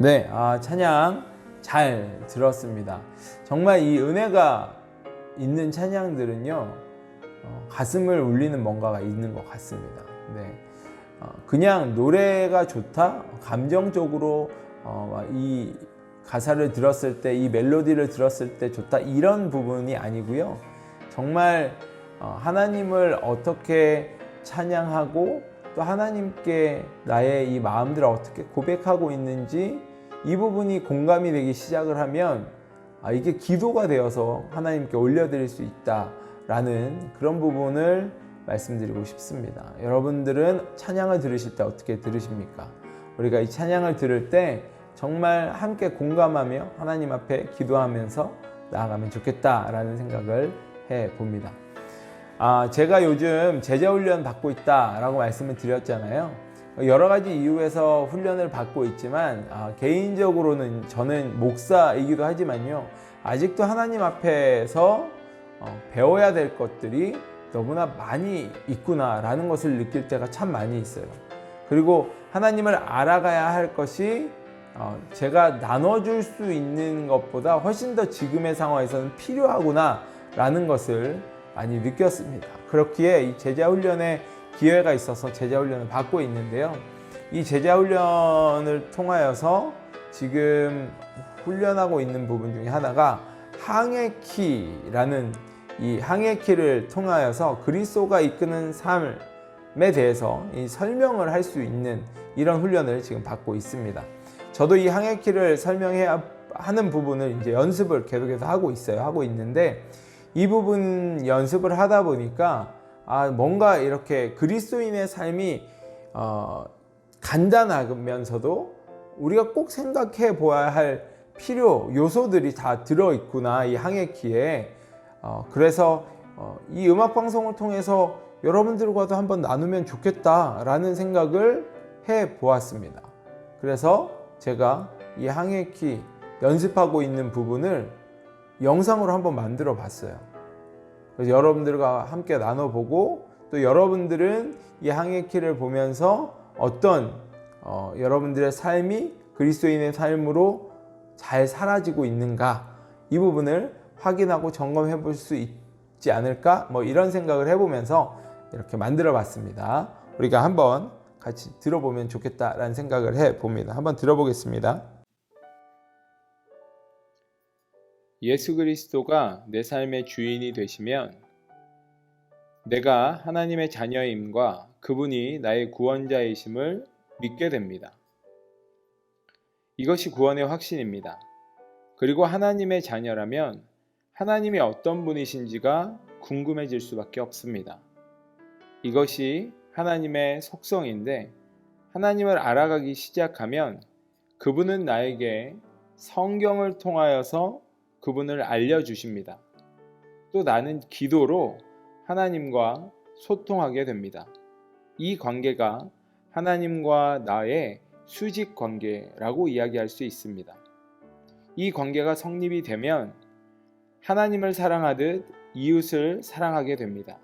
네, 찬양 잘 들었습니다. 정말 이 은혜가 있는 찬양들은요, 가슴을 울리는 뭔가가 있는 것 같습니다. 네, 그냥 노래가 좋다, 감정적으로 이 가사를 들었을 때, 이 멜로디를 들었을 때 좋다, 이런 부분이 아니고요. 정말 하나님을 어떻게 찬양하고 또 하나님께 나의 이 마음들을 어떻게 고백하고 있는지 이 부분이 공감이 되기 시작을 하면 이게 기도가 되어서 하나님께 올려드릴 수 있다라는 그런 부분을 말씀드리고 싶습니다. 여러분들은 찬양을 들으실 때 어떻게 들으십니까? 우리가 이 찬양을 들을 때 정말 함께 공감하며 하나님 앞에 기도하면서 나아가면 좋겠다라는 생각을 해봅니다. 제가 요즘 제자훈련 받고 있다라고 말씀을 드렸잖아요. 여러 가지 이유에서 훈련을 받고 있지만 개인적으로는 저는 목사이기도 하지만요, 아직도 하나님 앞에서 배워야 될 것들이 너무나 많이 있구나라는 것을 느낄 때가 참 많이 있어요. 그리고 하나님을 알아가야 할 것이 제가 나눠줄 수 있는 것보다 훨씬 더 지금의 상황에서는 필요하구나라는 것을 많이 느꼈습니다. 그렇기에 이 제자훈련에 기회가 있어서 제자훈련을 받고 있는데요. 이 제자훈련을 통하여서 지금 훈련하고 있는 부분 중에 하나가 항해키라는 이 항해키를 통하여서 그리스도가 이끄는 삶에 대해서 이 설명을 할 수 있는 이런 훈련을 지금 받고 있습니다. 저도 이 항해키를 설명해야 하는 부분을 이제 연습을 계속해서 하고 있는데 이 부분 연습을 하다 보니까 뭔가 이렇게 그리스도인의 삶이 간단하면서도 우리가 꼭 생각해 보아야 할 필요 요소들이 다 들어있구나, 이 항해키에. 그래서 이 음악 방송을 통해서 여러분들과도 한번 나누면 좋겠다라는 생각을 해 보았습니다. 그래서 제가 이 항해키 연습하고 있는 부분을 영상으로 한번 만들어 봤어요. 그래서 여러분들과 함께 나눠보고 또 여러분들은 이 항해키를 보면서 어떤 여러분들의 삶이 그리스도인의 삶으로 잘 사라지고 있는가, 이 부분을 확인하고 점검해 볼 수 있지 않을까, 이런 생각을 해보면서 이렇게 만들어 봤습니다. 우리가 한번 같이 들어보면 좋겠다라는 생각을 해봅니다. 한번 들어보겠습니다. 예수 그리스도가 내 삶의 주인이 되시면 내가 하나님의 자녀임과 그분이 나의 구원자이심을 믿게 됩니다. 이것이 구원의 확신입니다. 그리고 하나님의 자녀라면 하나님이 어떤 분이신지가 궁금해질 수밖에 없습니다. 이것이 하나님의 속성인데, 하나님을 알아가기 시작하면 그분은 나에게 성경을 통하여서 그분을 알려주십니다. 또 나는 기도로 하나님과 소통하게 됩니다. 이 관계가 하나님과 나의 수직 관계라고 이야기할 수 있습니다. 이 관계가 성립이 되면 하나님을 사랑하듯 이웃을 사랑하게 됩니다.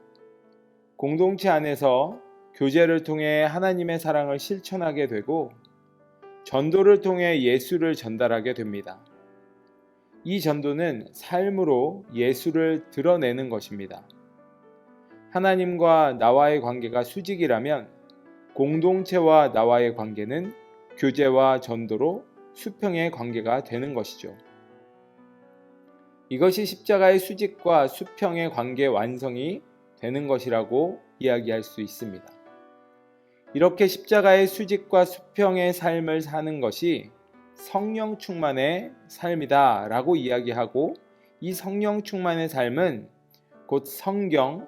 공동체 안에서 교제를 통해 하나님의 사랑을 실천하게 되고 전도를 통해 예수를 전달하게 됩니다. 이 전도는 삶으로 예수를 드러내는 것입니다. 하나님과 나와의 관계가 수직이라면 공동체와 나와의 관계는 교제와 전도로 수평의 관계가 되는 것이죠. 이것이 십자가의 수직과 수평의 관계 완성이 되는 것이라고 이야기할 수 있습니다. 이렇게 십자가의 수직과 수평의 삶을 사는 것이 성령 충만의 삶이다 라고 이야기하고, 이 성령 충만의 삶은 곧 성경,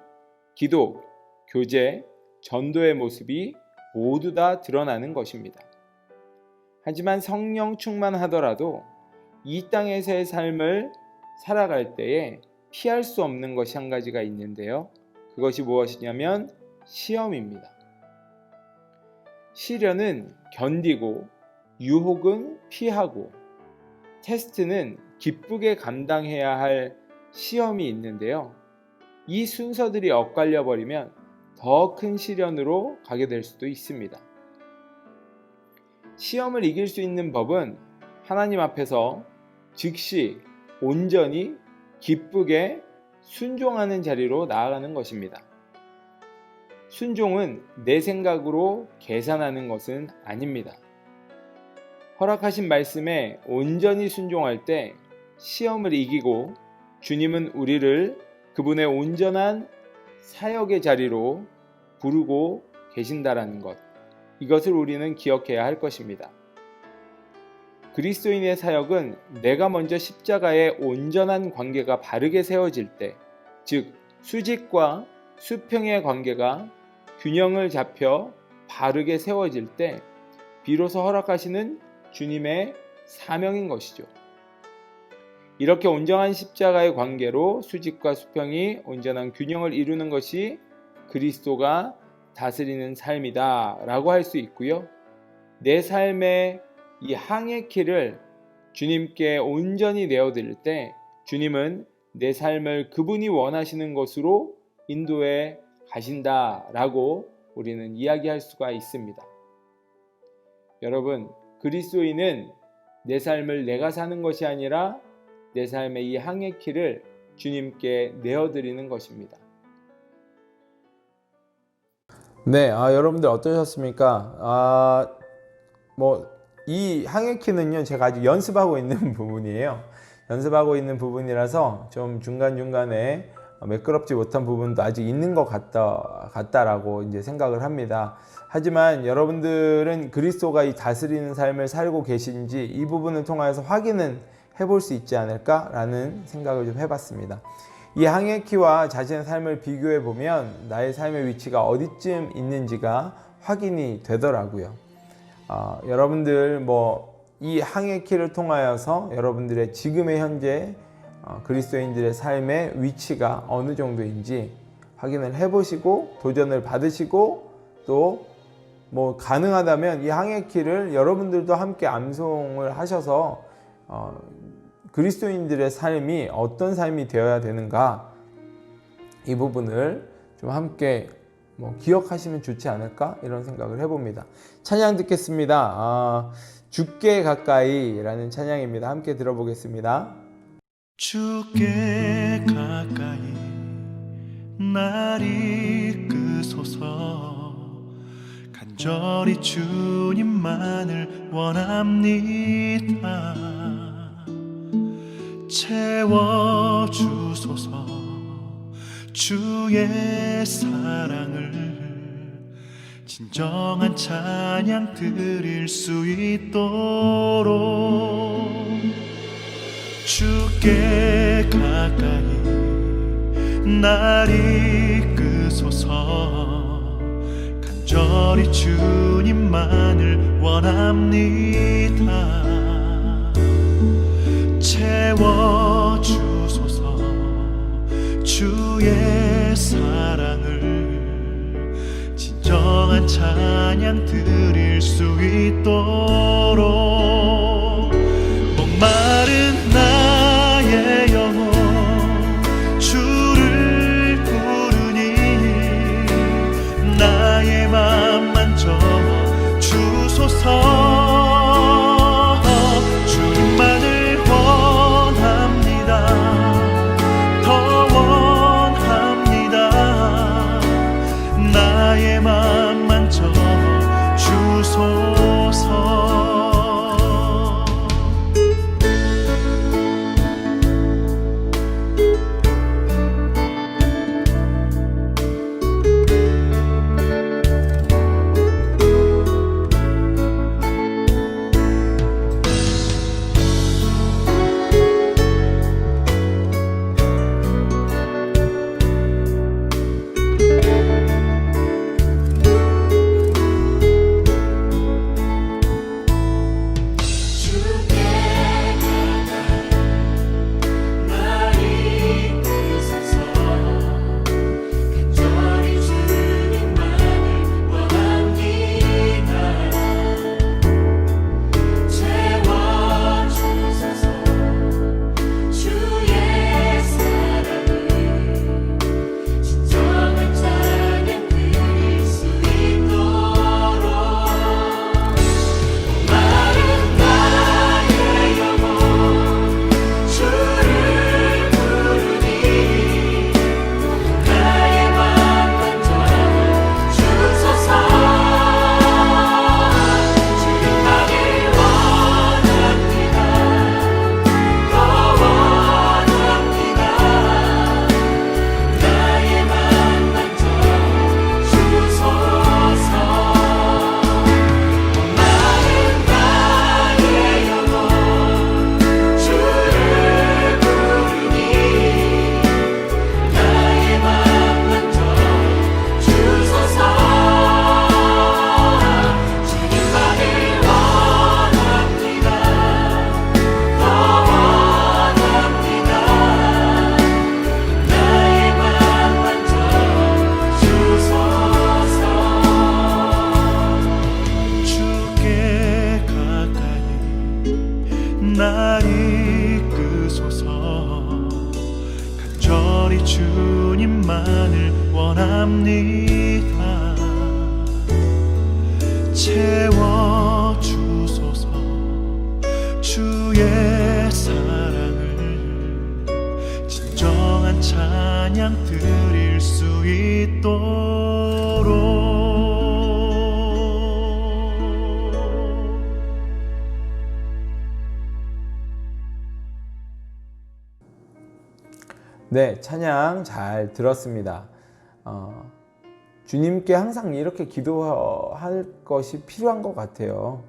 기도, 교제, 전도의 모습이 모두 다 드러나는 것입니다. 하지만 성령 충만하더라도 이 땅에서의 삶을 살아갈 때에 피할 수 없는 것이 한 가지가 있는데요. 그것이 무엇이냐면 시험입니다. 시련은 견디고 유혹은 피하고 테스트는 기쁘게 감당해야 할 시험이 있는데요. 이 순서들이 엇갈려 버리면 더 큰 시련으로 가게 될 수도 있습니다. 시험을 이길 수 있는 법은 하나님 앞에서 즉시 온전히 기쁘게 순종하는 자리로 나아가는 것입니다. 순종은 내 생각으로 계산하는 것은 아닙니다. 허락하신 말씀에 온전히 순종할 때 시험을 이기고 주님은 우리를 그분의 온전한 사역의 자리로 부르고 계신다라는 것, 이것을 우리는 기억해야 할 것입니다. 그리스도인의 사역은 내가 먼저 십자가의 온전한 관계가 바르게 세워질 때, 즉 수직과 수평의 관계가 균형을 잡혀 바르게 세워질 때 비로소 허락하시는 주님의 사명인 것이죠. 이렇게 온전한 십자가의 관계로 수직과 수평이 온전한 균형을 이루는 것이 그리스도가 다스리는 삶이다 라고 할 수 있고요. 내 삶의 이 항해 키를 주님께 온전히 내어드릴 때 주님은 내 삶을 그분이 원하시는 것으로 인도해 가신다 라고 우리는 이야기할 수가 있습니다. 여러분, 그리스도인은 내 삶을 내가 사는 것이 아니라 내 삶의 이 항해 키를 주님께 내어드리는 것입니다. 네, 여러분들 어떠셨습니까? 이 항해 키는요, 제가 아직 연습하고 있는 부분이에요. 연습하고 있는 부분이라서 좀 중간중간에 매끄럽지 못한 부분도 아직 있는 것 같다라고 이제 생각을 합니다. 하지만 여러분들은 그리스도가 이 다스리는 삶을 살고 계신지 이 부분을 통해서 확인은 해볼 수 있지 않을까라는 생각을 좀 해봤습니다. 이 항해 키와 자신의 삶을 비교해 보면 나의 삶의 위치가 어디쯤 있는지가 확인이 되더라고요. 여러분들 이 항해 키를 통하여서 여러분들의 지금의 현재 그리스도인들의 삶의 위치가 어느 정도인지 확인을 해보시고 도전을 받으시고 또 가능하다면 이 항해 키를 여러분들도 함께 암송을 하셔서 그리스도인들의 삶이 어떤 삶이 되어야 되는가, 이 부분을 좀 함께 기억하시면 좋지 않을까 이런 생각을 해봅니다. 찬양 듣겠습니다. 주께 가까이 라는 찬양입니다. 함께 들어보겠습니다. 주께 가까이 날 이끄소서. 간절히 주님만을 원합니다. 채워주소서. 주의 사랑을 진정한 찬양 드릴 수 있도록 주께 가까이 날 이끄소서. 간절히 주님만을 원합니다. 채워주소서. 주의 사랑을 진정한 찬양 드릴 수 있도록 목마른 나의 영혼 주를 부르니 나의 맘 만져 주소서. 주님만을 원합니다. 더 원합니다. 나의 맘 만져 주소서. 채워 주소서. 주의 사랑을 진정한 찬양 드릴 수 있도록. 네, 찬양 잘 들었습니다. 주님께 항상 이렇게 기도할 것이 필요한 것 같아요.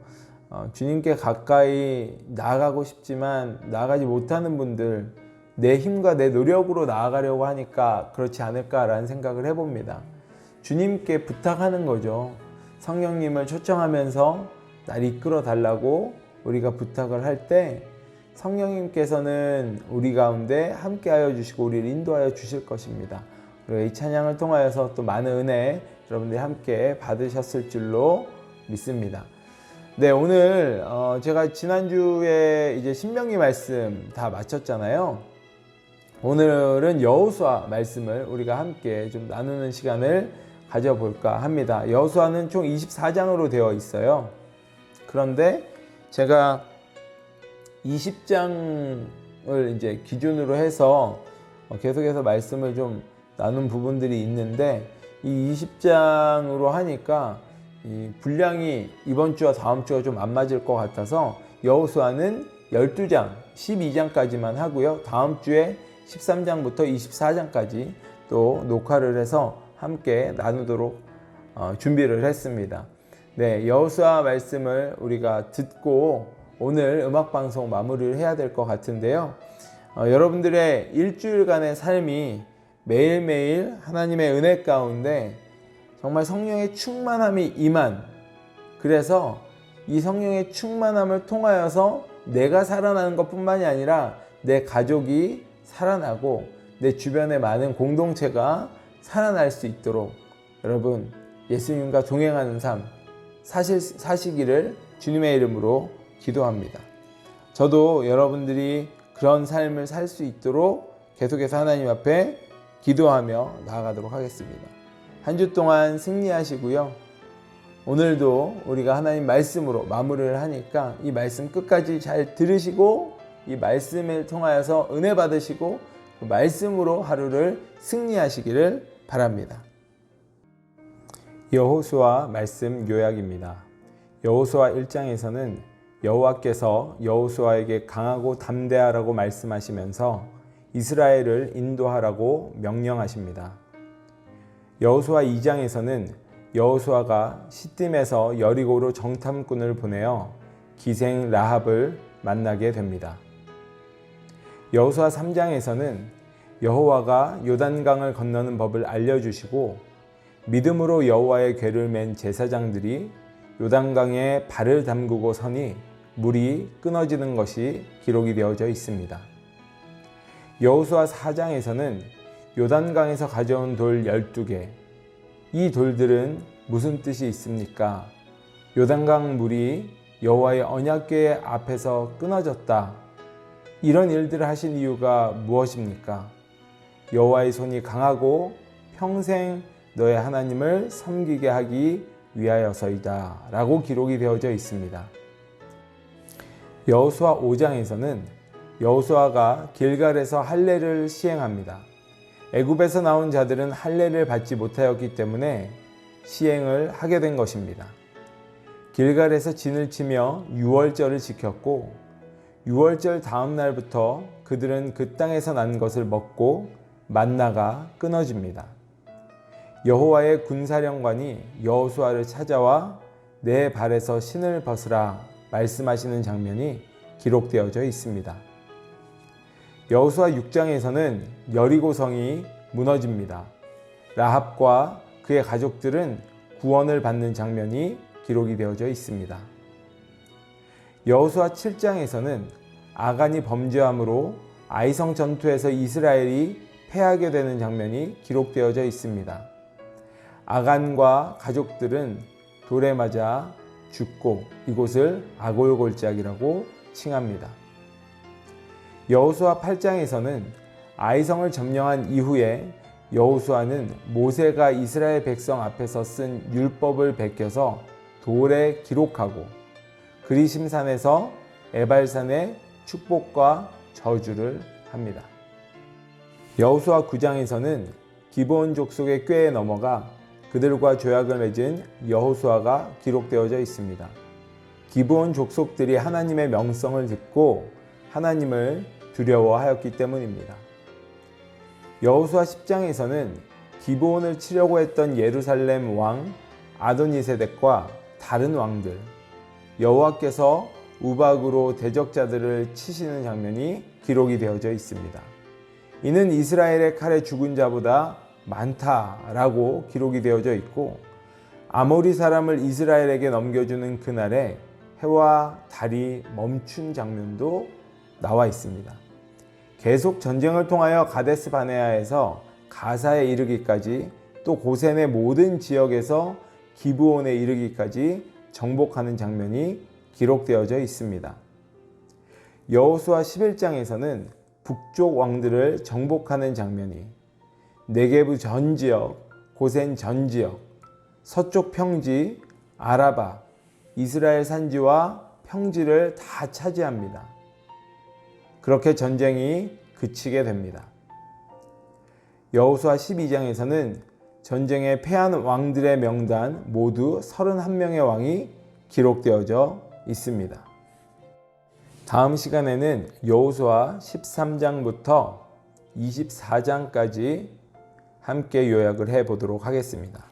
주님께 가까이 나아가고 싶지만 나아가지 못하는 분들, 내 힘과 내 노력으로 나아가려고 하니까 그렇지 않을까라는 생각을 해봅니다. 주님께 부탁하는 거죠. 성령님을 초청하면서 날 이끌어 달라고 우리가 부탁을 할 때 성령님께서는 우리 가운데 함께하여 주시고 우리를 인도하여 주실 것입니다. 그리고 이 찬양을 통하여서 또 많은 은혜 여러분들이 함께 받으셨을 줄로 믿습니다. 네, 오늘 제가 지난주에 이제 신명기 말씀 다 마쳤잖아요. 오늘은 여호수아 말씀을 우리가 함께 좀 나누는 시간을 가져볼까 합니다. 여호수아는 총 24장으로 되어 있어요. 그런데 제가 20장을 이제 기준으로 해서 계속해서 말씀을 좀 나눈 부분들이 있는데, 이 20장으로 하니까 이 분량이 이번 주와 다음 주가 좀 안 맞을 것 같아서 여호수아는 12장, 12장까지만 하고요. 다음 주에 13장부터 24장까지 또 녹화를 해서 함께 나누도록 준비를 했습니다. 네, 여호수아 말씀을 우리가 듣고 오늘 음악방송 마무리를 해야 될 것 같은데요. 여러분들의 일주일간의 삶이 매일매일 하나님의 은혜 가운데 정말 성령의 충만함이 임한, 그래서 이 성령의 충만함을 통하여서 내가 살아나는 것뿐만이 아니라 내 가족이 살아나고 내 주변의 많은 공동체가 살아날 수 있도록 여러분 예수님과 동행하는 삶 사시기를 주님의 이름으로 기도합니다. 저도 여러분들이 그런 삶을 살 수 있도록 계속해서 하나님 앞에 기도하며 나아가도록 하겠습니다. 한 주 동안 승리하시고요. 오늘도 우리가 하나님 말씀으로 마무리를 하니까 이 말씀 끝까지 잘 들으시고 이 말씀을 통하여서 은혜 받으시고 그 말씀으로 하루를 승리하시기를 바랍니다. 여호수아 말씀 요약입니다. 여호수아 1장에서는 여호와께서 여호수아에게 강하고 담대하라고 말씀하시면서 이스라엘을 인도하라고 명령하십니다. 여호수아 2장에서는 여호수아가 시딤에서 여리고로 정탐꾼을 보내어 기생 라합을 만나게 됩니다. 여호수아 3장에서는 여호와가 요단강을 건너는 법을 알려주시고 믿음으로 여호와의 궤를 맨 제사장들이 요단강에 발을 담그고 서니 물이 끊어지는 것이 기록이 되어져 있습니다. 여호수아 4장에서는 요단강에서 가져온 돌 12개, 이 돌들은 무슨 뜻이 있습니까? 요단강 물이 여호와의 언약궤 앞에서 끊어졌다. 이런 일들을 하신 이유가 무엇입니까? 여호와의 손이 강하고 평생 너의 하나님을 섬기게 하기 위하여서이다 라고 기록이 되어져 있습니다. 여호수아 5장에서는 여호수아가 길갈에서 할례를 시행합니다. 애굽에서 나온 자들은 할례를 받지 못하였기 때문에 시행을 하게 된 것입니다. 길갈에서 진을 치며 유월절을 지켰고 유월절 다음 날부터 그들은 그 땅에서 난 것을 먹고 만나가 끊어집니다. 여호와의 군사령관이 여호수아를 찾아와 내 발에서 신을 벗으라 말씀하시는 장면이 기록되어져 있습니다. 여호수아 6장에서는 여리고성이 무너집니다. 라합과 그의 가족들은 구원을 받는 장면이 기록이 되어져 있습니다. 여호수아 7장에서는 아간이 범죄함으로 아이성 전투에서 이스라엘이 패하게 되는 장면이 기록되어져 있습니다. 아간과 가족들은 돌에 맞아 죽고 이곳을 아골골짝이라고 칭합니다. 여호수아 8장에서는 아이성을 점령한 이후에 여호수아는 모세가 이스라엘 백성 앞에서 쓴 율법을 베껴서 돌에 기록하고 그리심산에서 에발산의 축복과 저주를 합니다. 여호수아 9장에서는 기브온 족속의 꾀에 넘어가 그들과 조약을 맺은 여호수아가 기록되어져 있습니다. 기브온 족속들이 하나님의 명성을 듣고 하나님을 두려워하였기 때문입니다. 여호수아 10장에서는 기브온을 치려고 했던 예루살렘 왕 아도니세덱과 다른 왕들, 여호와께서 우박으로 대적자들을 치시는 장면이 기록이 되어져 있습니다. 이는 이스라엘의 칼에 죽은 자보다 많다라고 기록이 되어져 있고, 아모리 사람을 이스라엘에게 넘겨주는 그날에 해와 달이 멈춘 장면도 나와 있습니다. 계속 전쟁을 통하여 가데스 바네아에서 가사에 이르기까지, 또 고센의 모든 지역에서 기브온에 이르기까지 정복하는 장면이 기록되어져 있습니다. 여호수아 11장에서는 북쪽 왕들을 정복하는 장면이 네게부 전 지역, 고센 전 지역, 서쪽 평지, 아라바, 이스라엘 산지와 평지를 다 차지합니다. 그렇게 전쟁이 그치게 됩니다. 여호수아 12장에서는 전쟁에 패한 왕들의 명단 모두 31명의 왕이 기록되어져 있습니다. 다음 시간에는 여호수아 13장부터 24장까지 함께 요약을 해 보도록 하겠습니다.